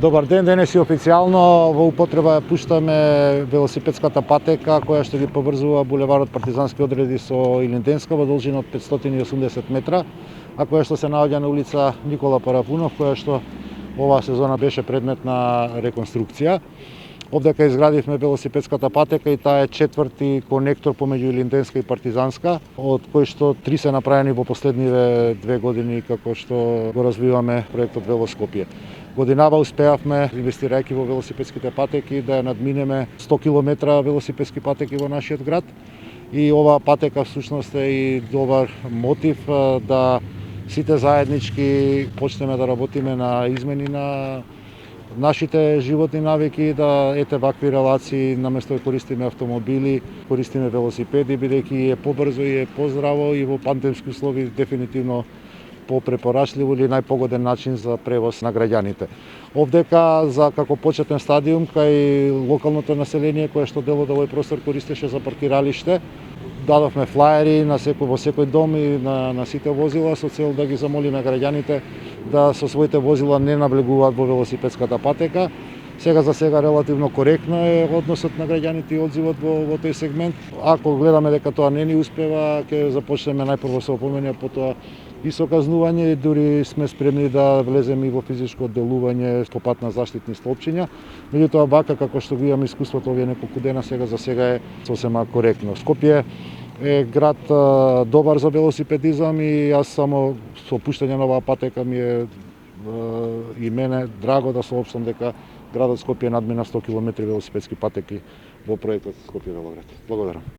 Добар ден, денес и официјално во употреба ја пуштаме велосипедската патека која што ги поврзува булеварот Партизански одреди со Илинденска во должина од 580 метра, а која што се наоѓа на улица Никола Парапунов, која што оваа сезона беше предмет на реконструкција. Овдека изградивме велосипедската патека и таа е четврти конектор помеѓу Илинденска и Партизанска, од кои што 3 се направени во последниве 2 години како што го развиваме проектот Велоскопје. Годинава успеавме, инвестирајќи во велосипедските патеки, да ја надминеме 100 км велосипедски патеки во нашиот град. И оваа патека всушност е и добар мотив да сите заеднички почнеме да работиме на измени на нашите животни навики, да ете вакви релации, наместо да користиме автомобили, користиме велосипеди, бидејќи е побрзо и е поздраво и во пандемски услови дефинитивно попрепорачливо или најпогоден начин за превоз на граѓаните. Овдека за како почетен стадиум кај локалното население кое што дел од овој простор користеше за паркиралиште, дадовме флаери во секој дом и на сите возила со цел да ги замолиме граѓаните да со своите возила не навлегуваат во велосипедската патека. Сега за сега релативно коректно е односот на граѓаните и одзивот во тој сегмент. Ако гледаме дека тоа не ни успева, ќе започнеме најпрво со опомени, а потоа и со казнување, дури сме спремни да влеземе и во физичко делување по пат на заштитни столпчиња. Меѓутоа, вака како што го имаме искуството овие неколку дена, сега за сега е сосема коректно. Скопје е град добар за велосипедизам и јас само со пуштање на оваа патека ми е и мене драго да соопштам дека градот Скопје надмина 100 км велосипедски патеки во проектот Скопје Велоград. Благодарам.